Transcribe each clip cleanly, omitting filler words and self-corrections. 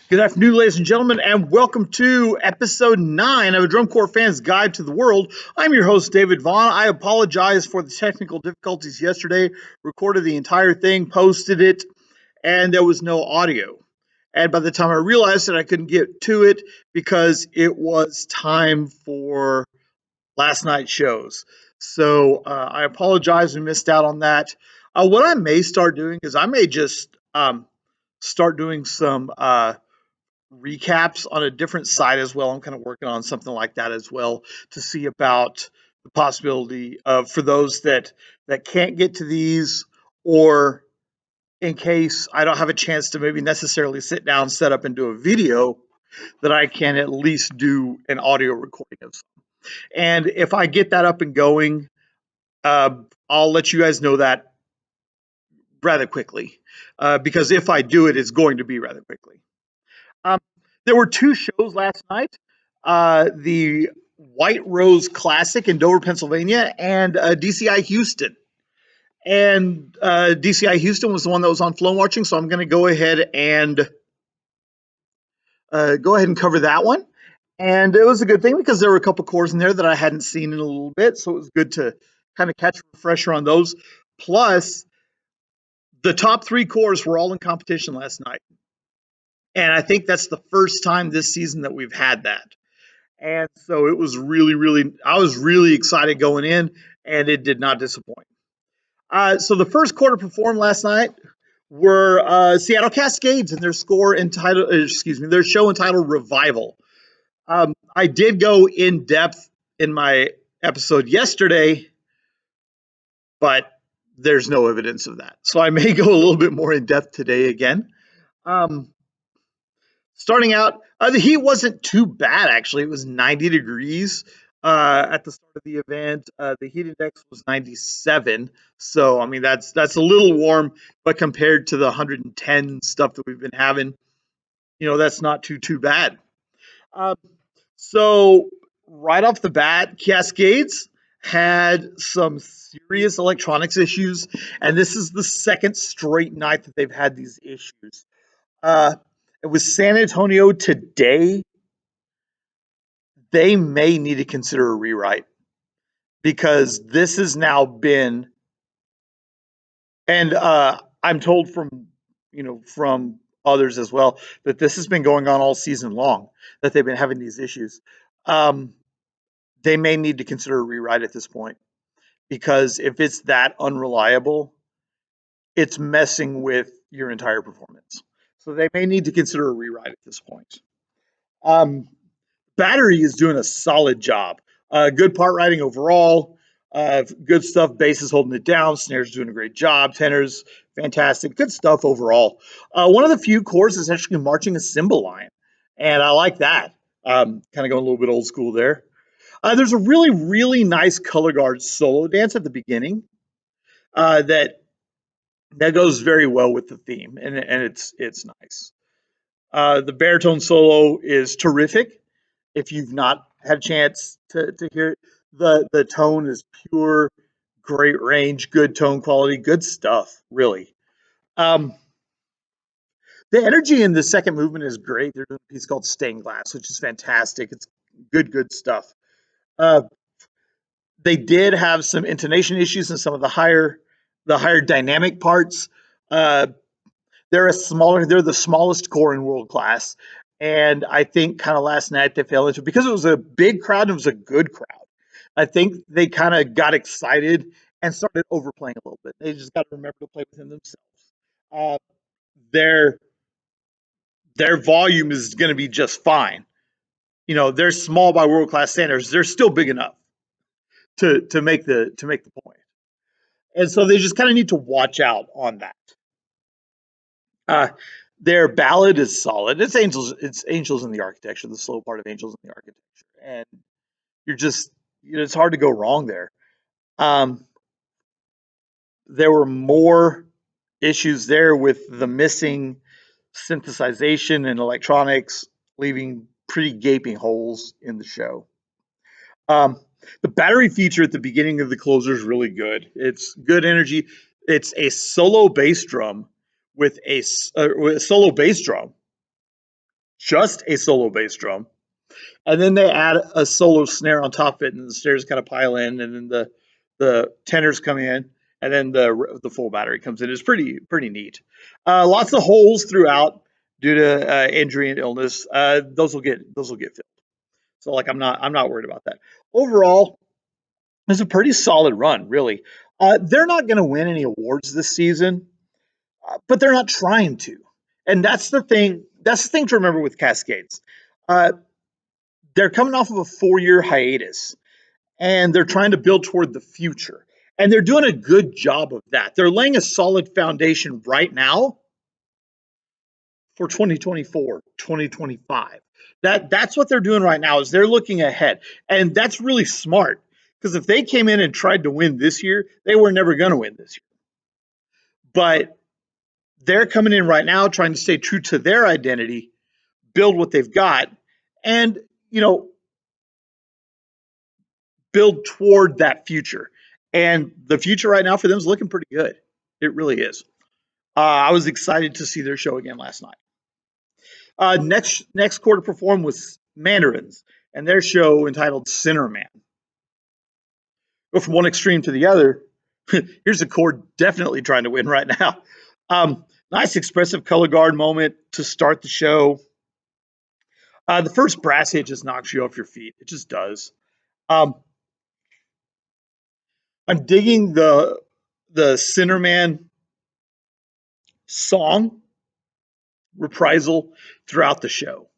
Good afternoon, ladies and gentlemen, and welcome to episode 9 of A Drum Corps Fan's Guide to the World. I'm your host, David Vaughn. I apologize for the technical difficulties yesterday. Recorded the entire thing, posted it, and there was no audio. And by the time I realized that I couldn't get to it because it was time for last night's shows. So I apologize we missed out on that. What I may start doing is I may just start doing some recaps on a different site as well. I'm kind of working on something like that as well to see about the possibility of for those that can't get to these, or in case I don't have a chance to maybe necessarily sit down, set up and do a video, that I can at least do an audio recording of. And if I get that up and going, I'll let you guys know that rather quickly, because if I do it, it's going to be rather quickly. Um, there were two shows last night, the White Rose Classic in Dover, Pennsylvania, and DCI Houston. And DCI Houston was the one that was on Flow Watching, so I'm going to go ahead and cover that one. And it was a good thing because there were a couple cores in there that I hadn't seen in a little bit, so it was good to kind of catch a refresher on those. Plus, the top three cores were all in competition last night. And I think that's the first time this season that we've had that. And so it was I was really excited going in, and it did not disappoint. So the first quarter performed last night were Seattle Cascades and their their show entitled Revival. I did go in depth in my episode yesterday, but there's no evidence of that. So I may go a little bit more in depth today again. Um, Starting out, the heat wasn't too bad, actually. It was 90 degrees at the start of the event. The heat index was 97. So, I mean, that's a little warm, but compared to the 110 stuff that we've been having, that's not too bad. Um, so, right off the bat, Cascades had some serious electronics issues, and this is the second straight night that they've had these issues. Uh, with San Antonio today, they may need to consider a rewrite because this has now been, and I'm told from others as well that this has been going on all season long, that they've been having these issues. Um, they may need to consider a rewrite at this point because if it's that unreliable, it's messing with your entire performance. So they may need to consider a rewrite at this point. Um, Battery is doing a solid job. Good part writing overall. Good stuff. Bass is holding it down. Snares doing a great job. Tenors, fantastic. Good stuff overall. One of the few chords is actually marching a cymbal line, and I like that. Kind of going a little bit old school there. There's a really nice color guard solo dance at the beginning that goes very well with the theme, and it's nice. The baritone solo is terrific. If you've not had a chance to hear it, the tone is pure, great range, good tone quality, good stuff, really. Um, the energy in the second movement is great. There's a piece called Stained Glass, which is fantastic. It's good stuff. Uh, they did have some intonation issues in some of the higher dynamic parts. Uh, they're the smallest core in world class. And I think kind of last night they fell into, because it was a big crowd and it was a good crowd. I think they kind of got excited and started overplaying a little bit. They just got to remember to play within themselves. Uh, their their volume is going to be just fine. They're small by world class standards. They're still big enough to make the point. And so they just kind of need to watch out on that. Uh, their ballad is solid. It's angels. It's angels in the architecture. The slow part of angels in the architecture, and you're just it's hard to go wrong there. Um, there were more issues there with the missing synthesization and electronics, leaving pretty gaping holes in the show. Um, the battery feature at the beginning of the closer is really good. It's good energy. It's a solo bass drum with a solo bass drum just a solo bass drum, and then they add a solo snare on top of it, and the snares kind of pile in, and then the tenors come in, and then the full battery comes in. It's pretty neat. Lots of holes throughout due to injury and illness. Those will get filled. So like I'm not worried about that. Overall, it's a pretty solid run, really. They're not going to win any awards this season, but they're not trying to, and that's the thing. That's the thing to remember with Cascades. Uh, they're coming off of a 4-year hiatus, and they're trying to build toward the future. And they're doing a good job of that. They're laying a solid foundation right now for 2024, 2025. That's what they're doing right now is they're looking ahead. And that's really smart because if they came in and tried to win this year, they were never going to win this year. But they're coming in right now trying to stay true to their identity, build what they've got, and build toward that future. And the future right now for them is looking pretty good. It really is. I was excited to see their show again last night. Next quarter performed was Mandarins and their show entitled Sinner Man. Go from one extreme to the other. Here's a chord definitely trying to win right now. Nice expressive color guard moment to start the show. The first brass hit just knocks you off your feet. It just does. Um, I'm digging the Sinnerman song reprisal throughout the show.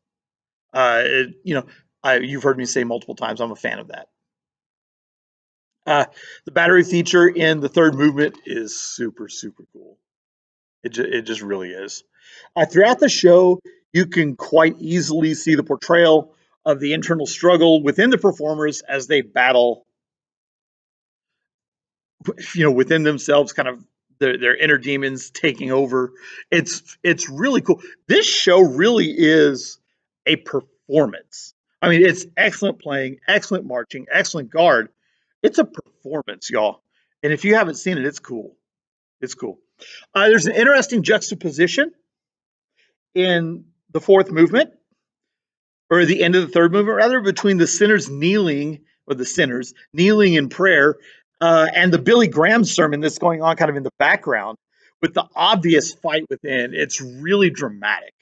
You've heard me say multiple times, I'm a fan of that. The battery feature in the third movement is super, super cool. It just really is. Throughout the show, you can quite easily see the portrayal of the internal struggle within the performers as they battle, within themselves, kind of their inner demons taking over. It's really cool. This show really is a performance. I mean, it's excellent playing, excellent marching, excellent guard. It's a performance, y'all. And if you haven't seen it, it's cool. It's cool. There's an interesting juxtaposition in the fourth movement, or the end of the third movement, rather, between the sinners kneeling in prayer, and the Billy Graham sermon that's going on kind of in the background with the obvious fight within. It's really dramatic.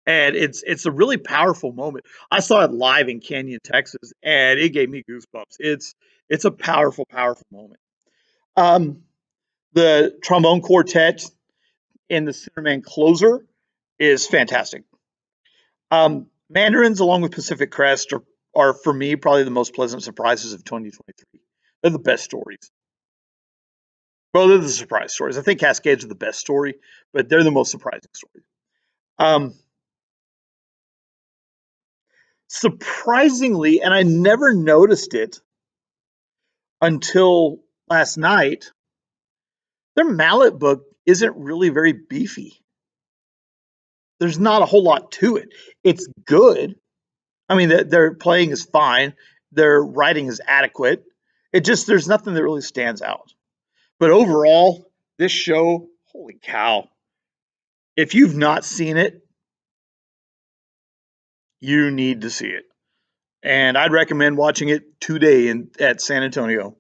And it's a really powerful moment. I saw it live in Canyon, Texas, and it gave me goosebumps. It's a powerful, powerful moment. Um, the trombone quartet in the Sinnerman closer is fantastic. Mandarins, along with Pacific Crest, are for me probably the most pleasant surprises of 2023. They're the best stories. Well, they're the surprise stories. I think Cascades are the best story, but they're the most surprising story. Um, Surprisingly, and I never noticed it until last night, their mallet book isn't really very beefy. There's not a whole lot to it. It's good. I mean, their playing is fine. Their writing is adequate. There's nothing that really stands out. But overall, this show, holy cow. If you've not seen it, you need to see it. And I'd recommend watching it today at San Antonio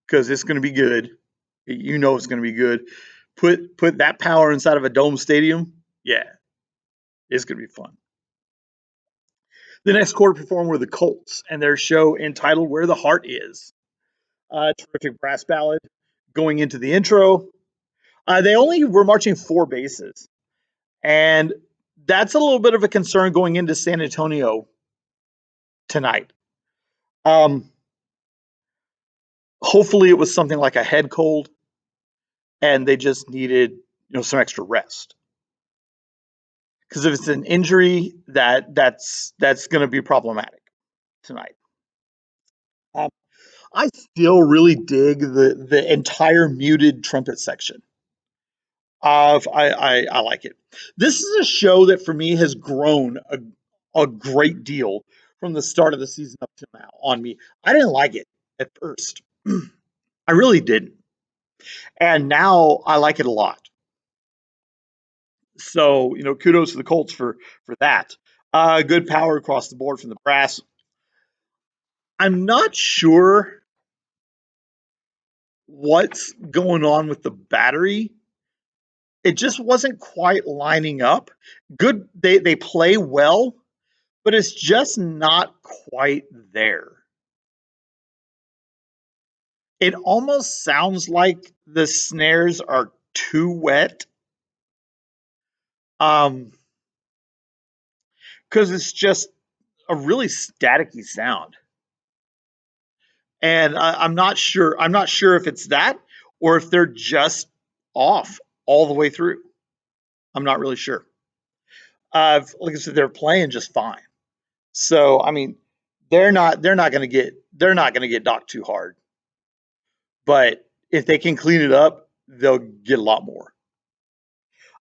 because it's going to be good. You know it's going to be good. Put that power inside of a dome stadium. Yeah, it's going to be fun. The next quarter performed were the Colts and their show entitled Where the Heart Is. Terrific brass ballad going into the intro. They only were marching 4 bases, and that's a little bit of a concern going into San Antonio tonight. Um, Hopefully, it was something like a head cold, and they just needed some extra rest. Because if it's an injury, that's going to be problematic tonight. Um, I still really dig the entire muted trumpet section. I like it. This is a show that for me has grown a great deal from the start of the season up to now on me. I didn't like it at first. I really didn't. And now I like it a lot. So, kudos to the Colts for that. Good power across the board from the brass. I'm not sure what's going on with the battery. It just wasn't quite lining up. Good, they play well, but it's just not quite there. It almost sounds like the snares are too wet. Because it's just a really staticky sound. And I'm not sure. I'm not sure if it's that or if they're just off all the way through. I'm not really sure. Like I said, they're playing just fine. So I mean, they're not going to get docked too hard. But if they can clean it up, they'll get a lot more.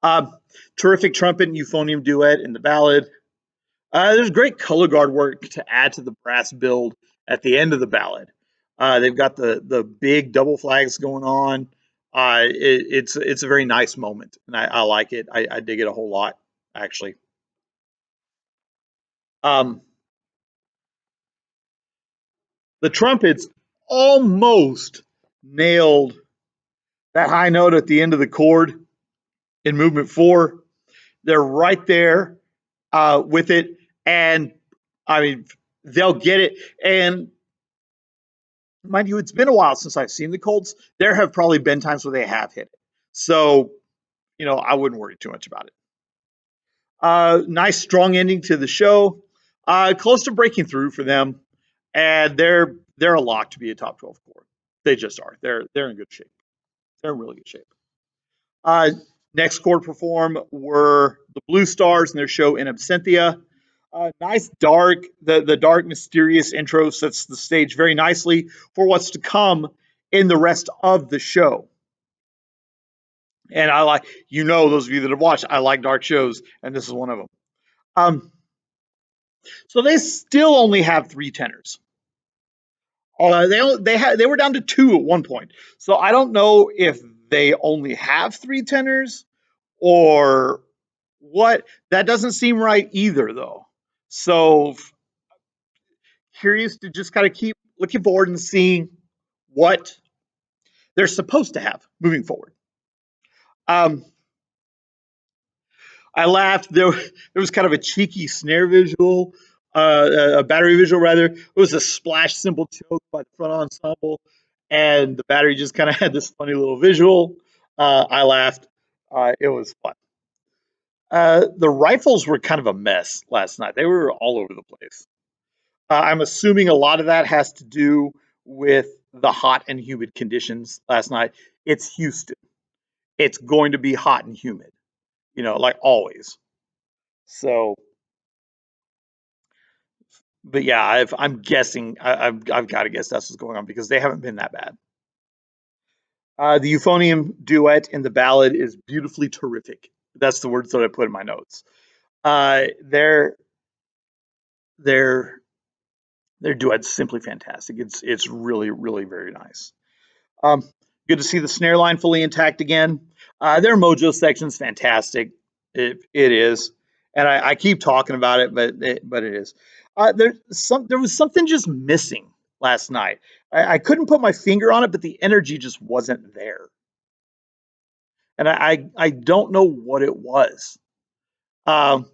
Um, Terrific trumpet and euphonium duet in the ballad. There's great color guard work to add to the brass build at the end of the ballad. They've got the big double flags going on. It's a very nice moment, and I like it. I dig it a whole lot, actually. Um, the trumpets almost nailed that high note at the end of the chord in movement 4. They're right there with it, and I mean they'll get it. And mind you, it's been a while since I've seen the Colts. There have probably been times where they have hit it, so I wouldn't worry too much about it. Nice strong ending to the show, close to breaking through for them, and they're a lock to be a top 12 core. They just are. They're in good shape. They're in really good shape. Uh, Next core to perform were the Blue Stars and their show In Absentia. Nice dark, the dark mysterious intro sets the stage very nicely for what's to come in the rest of the show. And I like, those of you that have watched, I like dark shows, and this is one of them. So they still only have 3 tenors. They were down to 2 at one point. So I don't know if they only have 3 tenors or what. That doesn't seem right either, though. So curious to just kind of keep looking forward and seeing what they're supposed to have moving forward. Um, I laughed. There was kind of a cheeky snare visual, a battery visual rather. It was a splash cymbal choke by the front ensemble, and the battery just kind of had this funny little visual. I laughed. It was fun. The rifles were kind of a mess last night. They were all over the place. I'm assuming a lot of that has to do with the hot and humid conditions last night. It's Houston. It's going to be hot and humid, like always. So, but yeah, I'm guessing. I've got to guess that's what's going on because they haven't been that bad. The euphonium duet in the ballad is beautifully terrific. That's the words that I put in my notes. Their their their duet's simply fantastic. It's really really very nice. Um, Good to see the snare line fully intact again. Their Mojo section's fantastic. It is, and I keep talking about it, but it is. There was something just missing last night. I couldn't put my finger on it, but the energy just wasn't there, and I don't know what it was. Um,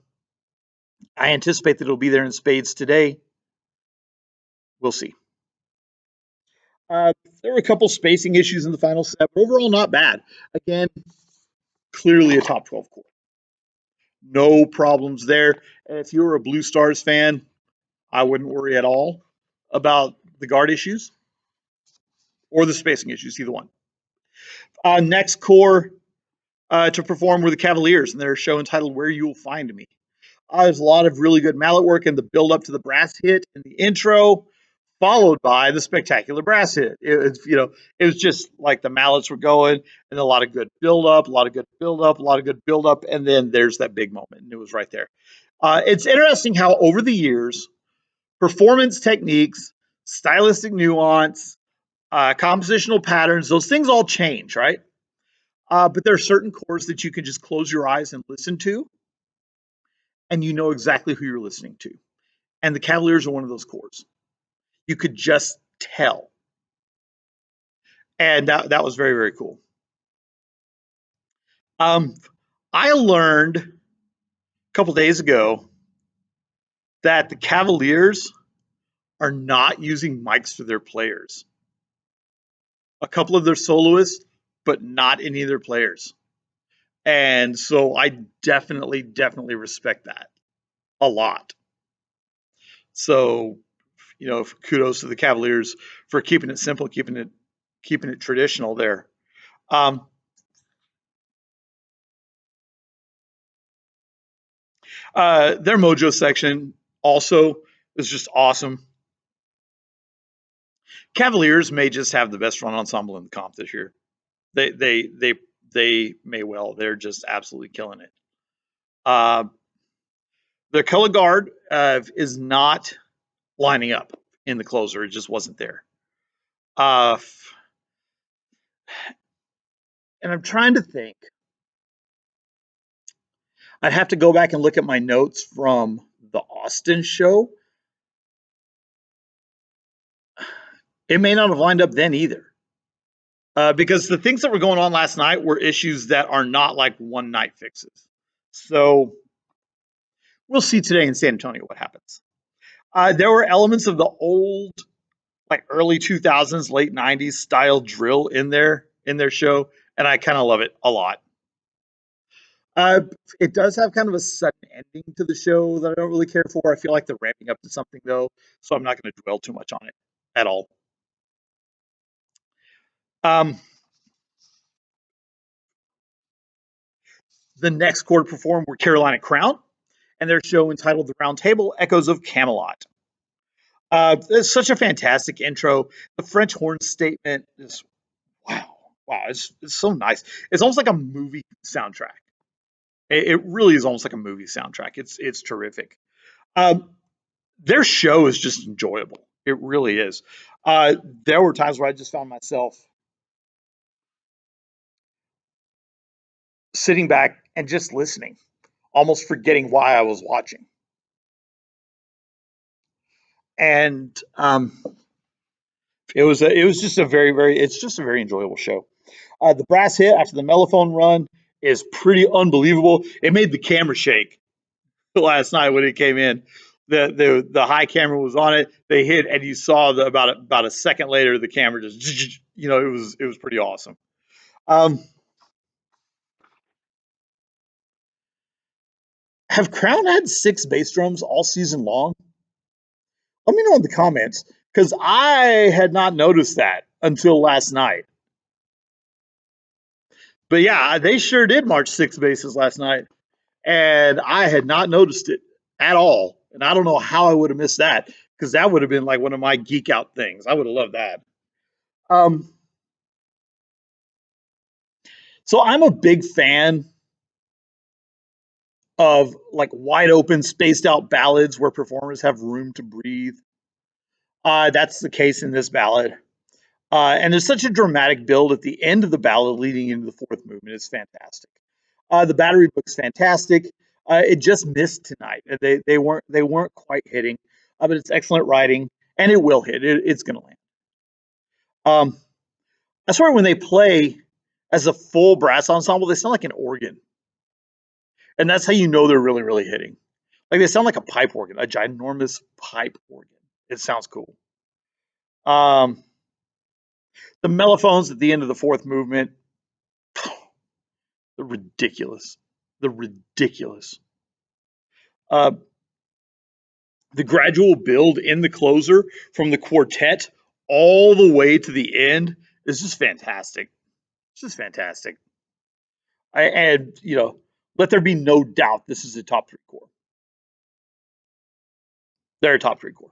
I anticipate that it'll be there in spades today. We'll see. There were a couple spacing issues in the final set, but overall not bad. Again, clearly a top 12 core. No problems there. And if you're a Blue Stars fan, I wouldn't worry at all about the guard issues or the spacing issues, either one. Next core to perform were the Cavaliers and their show entitled Where You'll Find Me. There's a lot of really good mallet work in the build up to the brass hit in the intro, followed by the spectacular brass hit. It was just like the mallets were going and a lot of good build up, a lot of good build up, a lot of good build up, and then there's that big moment, and it was right there. It's interesting how over the years, performance techniques, stylistic nuance, compositional patterns, those things all change, right? But there are certain chords that you can just close your eyes and listen to, and you know exactly who you're listening to. And the Cavaliers are one of those chords. You could just tell. And that was very, very cool. Um, I learned a couple days ago that the Cavaliers are not using mics for their players. A couple of their soloists, but not any of their players. And so I definitely, definitely respect that a lot. So, kudos to the Cavaliers for keeping it simple, keeping it traditional there. Um, their Mojo section also is just awesome. Cavaliers may just have the best run ensemble in the comp this year. They may well. They're just absolutely killing it. Uh, the color guard is not lining up in the closer. It just wasn't there. Uh, and I'm trying to think. I'd have to go back and look at my notes from the Austin show. It may not have lined up then either. Because the things that were going on last night were issues that are not like one night fixes. So we'll see today in San Antonio what happens. There were elements of the old, like early 2000s, late 90s style drill in their show, and I kind of love it a lot. Uh, it does have kind of a sudden ending to the show that I don't really care for. I feel like they're ramping up to something though, so I'm not going to dwell too much on it at all. Um, the next quarter performed were Carolina Crown and their show entitled The Round Table Echoes of Camelot. It's such a fantastic intro. The French horn statement is wow, wow, it's so nice. It's almost like a movie soundtrack. It really is almost like a movie soundtrack. It's terrific. Um, their show is just enjoyable. It really is. Uh, there were times where I just found myself sitting back and just listening, almost forgetting why I was watching. And it was just a very it's just a very enjoyable show. The brass hit after the mellophone run is pretty unbelievable. It made the camera shake last night when it came in. The high camera was on it. They hit, and you saw about a second later the camera just it was pretty awesome. Um, have Crown had 6 bass drums all season long? Let me know in the comments because I had not noticed that until last night. But yeah, they sure did march 6 bases last night, and I had not noticed it at all. And I don't know how I would have missed that because that would have been like one of my geek out things. I would have loved that. Um, so I'm a big fan of like wide open, spaced out ballads where performers have room to breathe. That's the case in this ballad. And there's such a dramatic build at the end of the ballad leading into the fourth movement. It's fantastic. The battery book's fantastic. It just missed tonight. They weren't quite hitting, but it's excellent writing, and it will hit. It's going to land. I swear when they play as a full brass ensemble, they sound like an organ, and that's how you know they're really really hitting. Like they sound like a pipe organ, a ginormous pipe organ. It sounds cool. Um, the mellophones at the end of the fourth movement, they're ridiculous. They're ridiculous. Uh, the gradual build in the closer from the quartet all the way to the end is just fantastic. It's just fantastic. And let there be no doubt this is a top 3 core. They're a top 3 core.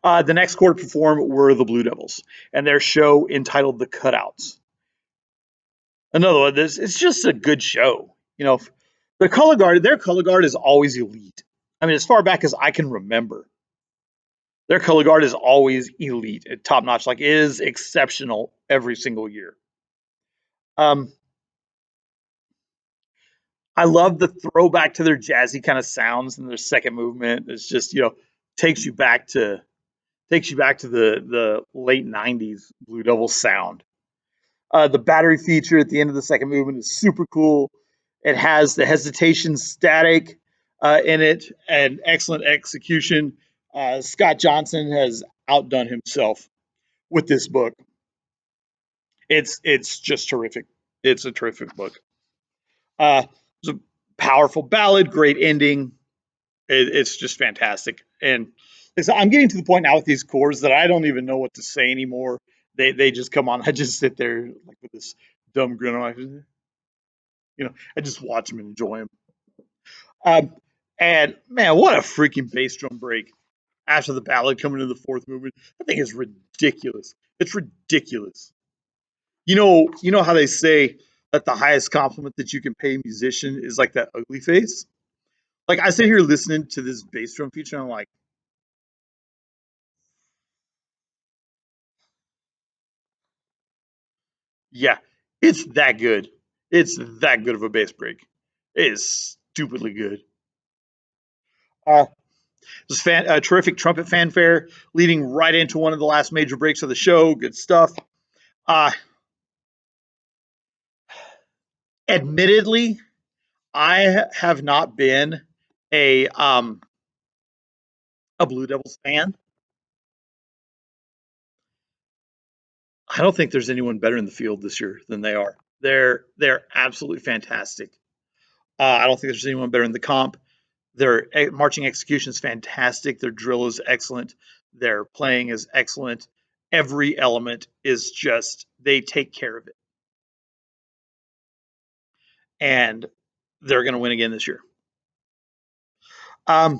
The next core to perform were the Blue Devils and their show entitled The Cutouts. Another one, it's just a good show. Their color guard is always elite. I mean, as far back as I can remember. Their color guard is always elite, top notch. Like it is exceptional every single year. Um, I love the throwback to their jazzy kind of sounds and their second movement. It's just takes you back to the late '90s Blue Devil sound. The battery feature at the end of the second movement is super cool. It has the hesitation static in it and excellent execution. Scott Johnson has outdone himself with this book. It's just terrific. It's a terrific book. It's a powerful ballad, great ending. It's just fantastic. And I'm getting to the point now with these cores that I don't even know what to say anymore. They just come on. I just sit there like with this dumb grin on my face. I just watch them and enjoy them. And man, what a freaking bass drum break after the ballad coming into the fourth movement. I think it's ridiculous. It's ridiculous. You know how they say that the highest compliment that you can pay a musician is like that ugly face. Like I sit here listening to this bass drum feature, and I'm like, yeah, it's that good. It's that good of a bass break. It is stupidly good. Uh, this terrific trumpet fanfare leading right into one of the last major breaks of the show. Good stuff. Uh, Admittedly, I have not been a Blue Devils fan. I don't think there's anyone better in the field this year than they are. They're absolutely fantastic. I don't think there's anyone better in the comp. Their marching execution is fantastic. Their drill is excellent. Their playing is excellent. Every element is just they take care of it, and they're going to win again this year. Um,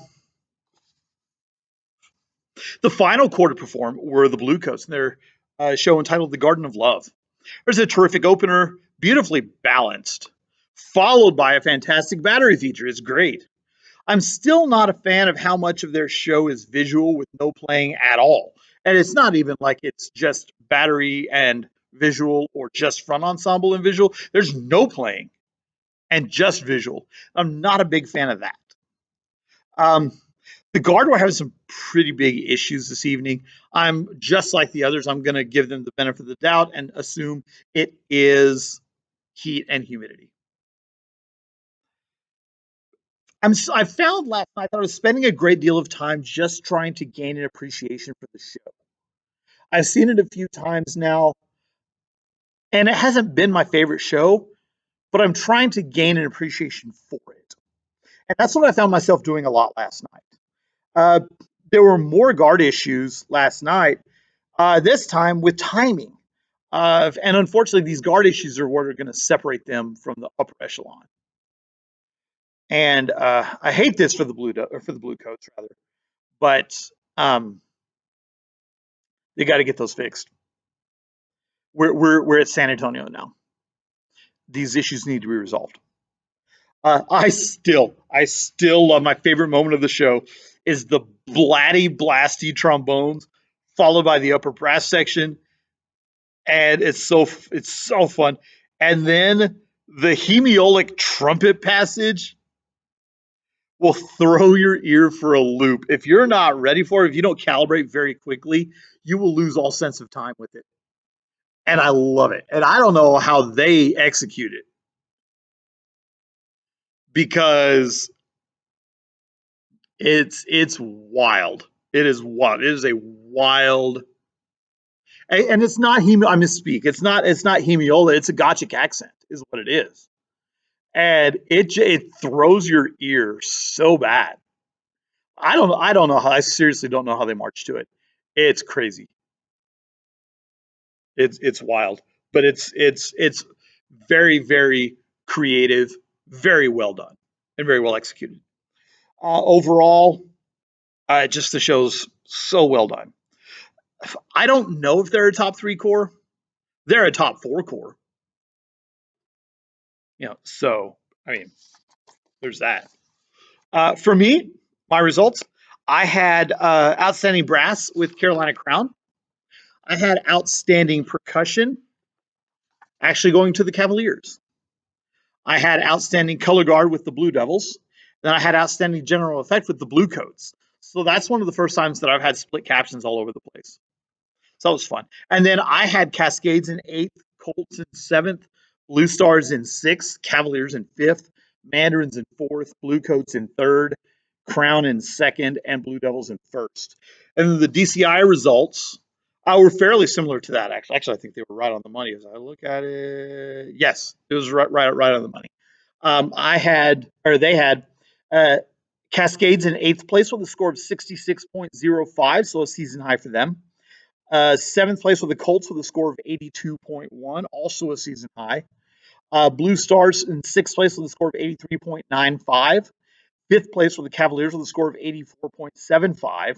the final quarter perform were the Bluecoats and their show entitled "The Garden of Love." There's a terrific opener, beautifully balanced, followed by a fantastic battery feature. It's great. I'm still not a fan of how much of their show is visual with no playing at all. And it's not even like it's just battery and visual or just front ensemble and visual. There's no playing and just visual. I'm not a big fan of that. Um, the guard will have some pretty big issues this evening. I'm just like the others. I'm going to give them the benefit of the doubt and assume it is heat and humidity. I found last night that I was spending a great deal of time just trying to gain an appreciation for the show. I've seen it a few times now, and it hasn't been my favorite show, but I'm trying to gain an appreciation for it. And that's what I found myself doing a lot last night. Uh, there were more guard issues last night, this time with timing. And unfortunately, these guard issues are what are going to separate them from the upper echelon. And I hate this for the blue coats rather, but um, they got to get those fixed. We're at San Antonio now. These issues need to be resolved. I still love my favorite moment of the show is the blatty blasty trombones followed by the upper brass section, and it's so fun. And then the hemiolic trumpet passage will throw your ear for a loop. If you're not ready for it, if you don't calibrate very quickly, you will lose all sense of time with it. And I love it. And I don't know how they execute it because it's wild. It is wild. It is a wild, and it's not heme. I misspeak. It's not hemiola. It's a Gothic accent, is what it is, and it throws your ear so bad. I don't know how. I seriously don't know how they march to it. It's crazy. It's wild, but it's very very creative, very well done, and very well executed. Overall, just the show's so well done. I don't know if they're a top three core. They're a top four core. So I mean, there's that. For me, my results. I had outstanding brass with Carolina Crown. I had outstanding percussion actually going to the Cavaliers. I had outstanding color guard with the Blue Devils. Then I had outstanding general effect with the Blue Coats. So that's one of the first times that I've had split captions all over the place. So that was fun. And then I had Cascades in eighth, Colts in seventh, Blue Stars in sixth, Cavaliers in fifth, Mandarins in fourth, Blue Coats in third, Crown in second, and Blue Devils in first. And then the DCI results were fairly similar to that. Actually, I think they were right on the money as I look at it. Yes, it was right on the money. They had uh, Cascades in eighth place with a score of 66.05, so a season high for them. Seventh place with the Colts with a score of 82.1, also a season high. Blue Stars in sixth place with a score of 83.95. Fifth place with the Cavaliers with a score of 84.75.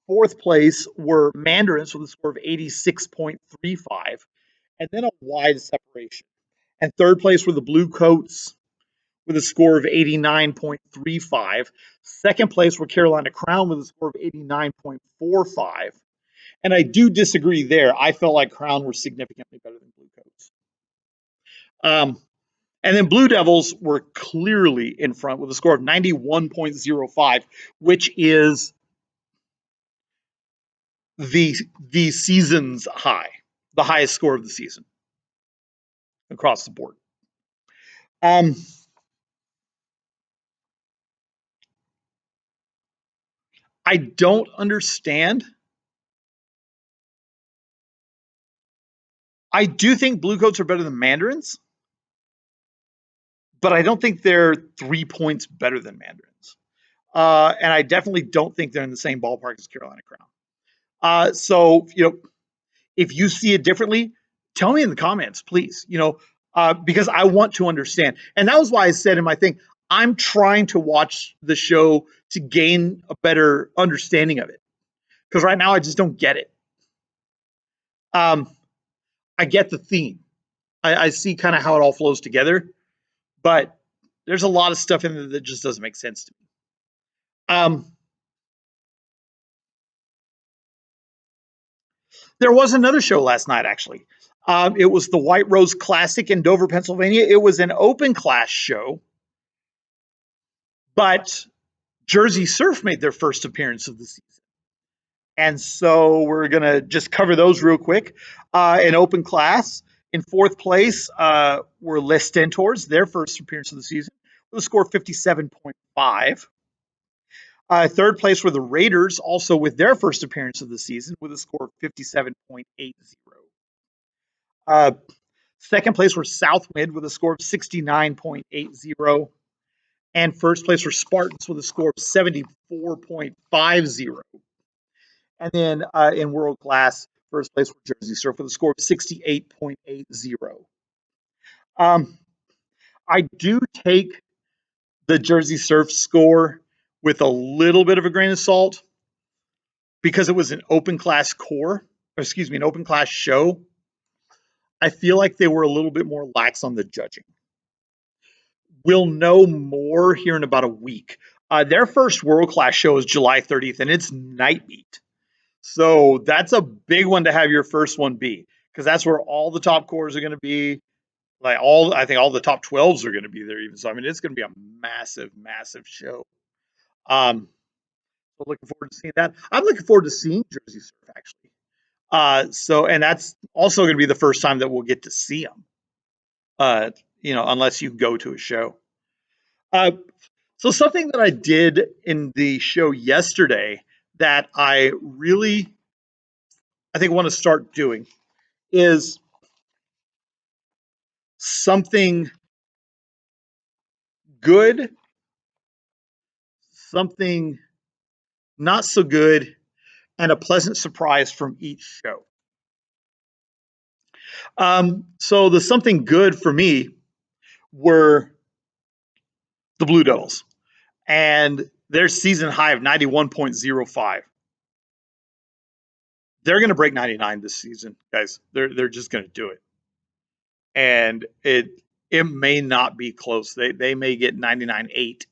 Fourth place were Mandarins with a score of 86.35, and then a wide separation. And third place were the Blue Coats with a score of 89.35. Second place were Carolina Crown with a score of 89.45. And I do disagree there. I felt like Crown were significantly better than Blue Coats. And then Blue Devils were clearly in front with a score of 91.05, which is the season's high, the highest score of the season across the board. I don't understand. I do think Blue Coats are better than Mandarins, but I don't think they're 3 points better than Mandarins. And I definitely don't think they're in the same ballpark as Carolina Crown. So, if you see it differently, tell me in the comments, please. Because I want to understand. And that was why I said in my thing, I'm trying to watch the show to gain a better understanding of it. Because right now I just don't get it. I get the theme. I see kind of how it all flows together, but there's a lot of stuff in there that just doesn't make sense to me. There was another show last night, actually. It was the White Rose Classic in Dover, Pennsylvania. It was an open class show, but Jersey Surf made their first appearance of the season. And so we're going to just cover those real quick. In open class, in fourth place were Les Stentors, their first appearance of the season, with a score of 57.5. Third place were the Raiders, also with their first appearance of the season, with a score of 57.80. Second place were Southwind with a score of 69.80. And first place were Spartans with a score of 74.50. And then in world class, first place were Jersey Surf with a score of 68.80. I do take the Jersey Surf score with a little bit of a grain of salt because it was an open class an open class show. I feel like they were a little bit more lax on the judging. We'll know more here in about a week. Their first world class show is July 30th, and it's night meet. So that's a big one to have your first one be, because that's where all the top cores are going to be. I think all the top 12s are going to be there even. So I mean, it's going to be a massive, massive show. So looking forward to seeing that. I'm looking forward to seeing Jersey Surf actually. And that's also going to be the first time that we'll get to see them. Unless you go to a show. So something that I did in the show yesterday that I think want to start doing is something good, something not so good, and a pleasant surprise from each show. So the something good for me were the Blue Devils and their season high of 91.05. They're going to break 99 this season, guys. They're just going to do it. And it may not be close. They may get 99.8.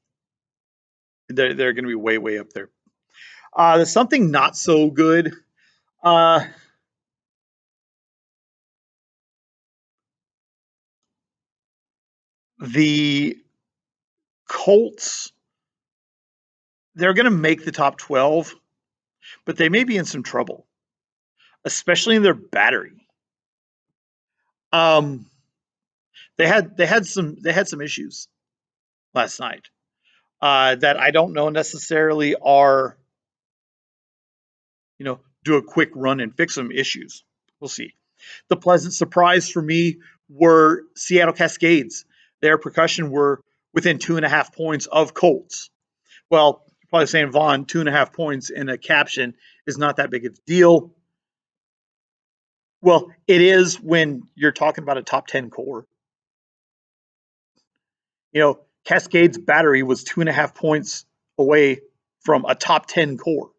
They're going to be way, way up there. There's something not so good. Uh, the Colts, they're going to make the top 12, but they may be in some trouble, especially in their battery. Um, they had some issues last night that I don't know necessarily are, do a quick run and fix some issues. We'll see. The pleasant surprise for me were Seattle Cascades. Their percussion were within 2.5 points of Colts. Well, you're probably saying, Vaughn, 2.5 points in a caption is not that big of a deal. Well, it is when you're talking about a top 10 core. Cascades battery was 2.5 points away from a top 10 core.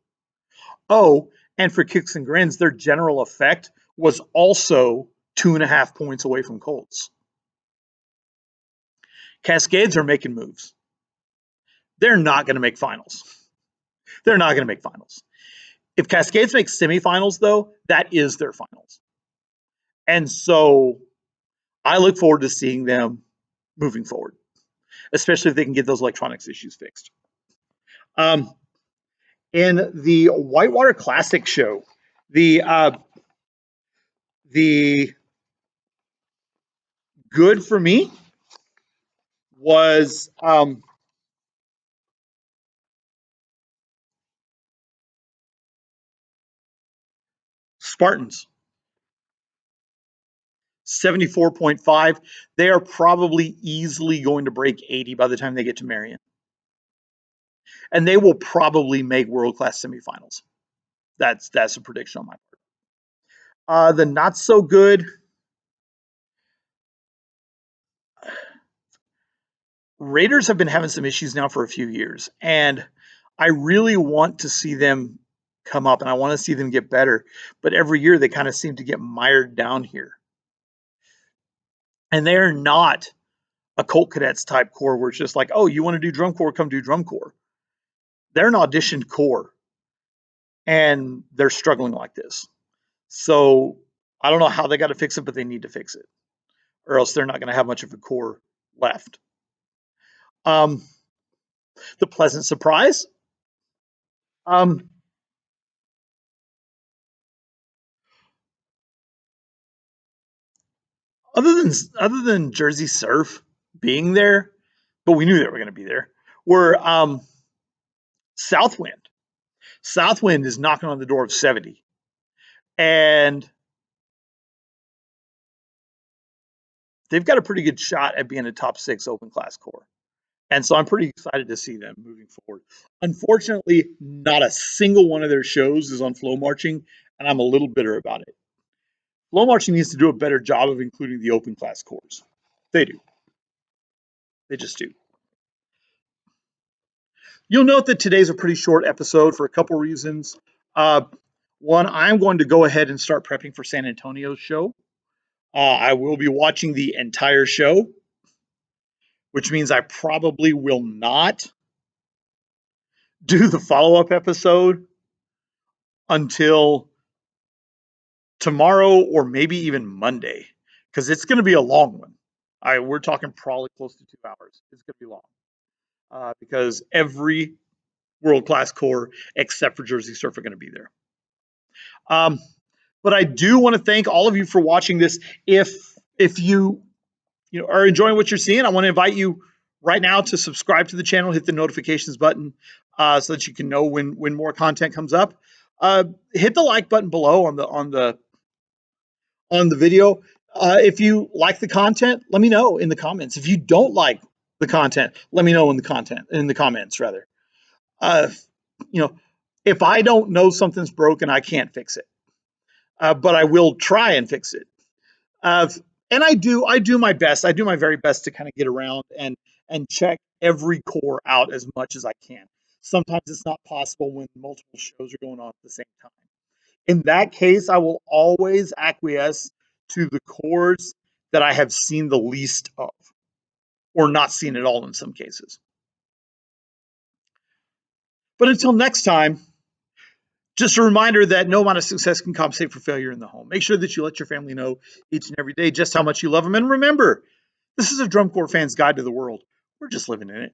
Oh, and for kicks and grins, their general effect was also 2.5 points away from Colts. Cascades are making moves. They're not going to make finals. They're not going to make finals. If Cascades makes semifinals, though, that is their finals. And so I look forward to seeing them moving forward, especially if they can get those electronics issues fixed. In the Whitewater Classic show, the good for me was Spartans. 74.5. They are probably easily going to break 80 by the time they get to Marion. And they will probably make world-class semifinals. That's a prediction on my part. The not so good Raiders have been having some issues now for a few years, and I really want to see them come up and I want to see them get better. But every year they kind of seem to get mired down here. And they are not a Colt Cadets type core where it's just like, oh, you want to do drum corps, come do drum corps. They're an auditioned core, and they're struggling like this. So I don't know how they got to fix it, but they need to fix it, or else they're not going to have much of a core left. Um, the pleasant surprise. Um, other than Jersey Surf being there, but we knew they were going to be there, were Southwind. Southwind is knocking on the door of 70, and they've got a pretty good shot at being a top 6 open class core. And so I'm pretty excited to see them moving forward. Unfortunately, not a single one of their shows is on Flow Marching, and I'm a little bitter about it. Flow Marching needs to do a better job of including the open class cores. They do. They just do. You'll note that today's a pretty short episode for a couple reasons. Uh, One, I'm going to go ahead and start prepping for San Antonio's show. I will be watching the entire show, which means I probably will not do the follow-up episode until tomorrow or maybe even Monday, because it's going to be a long one. We're talking probably close to 2 hours. It's going to be long because every world-class core except for Jersey Surf are going to be there. But I do want to thank all of you for watching this. If you are enjoying what you're seeing, I want to invite you right now to subscribe to the channel, hit the notifications button so that you can know when more content comes up. Hit the like button below on the video. If you like the content, let me know in the comments. If you don't like the content, let me know in the comments rather. Uh, you know, if I don't know something's broken, I can't fix it, but I will try and fix it. Uh, and I do my best. I do my very best to kind of get around and check every core out as much as I can. Sometimes it's not possible when multiple shows are going on at the same time. In that case, I will always acquiesce to the cores that I have seen the least of, or not seen at all in some cases. But until next time, Just a reminder that no amount of success can compensate for failure in the home. Make sure that you let your family know each and every day just how much you love them. And remember, this is a Drum Corps fan's guide to the world. We're just living in it.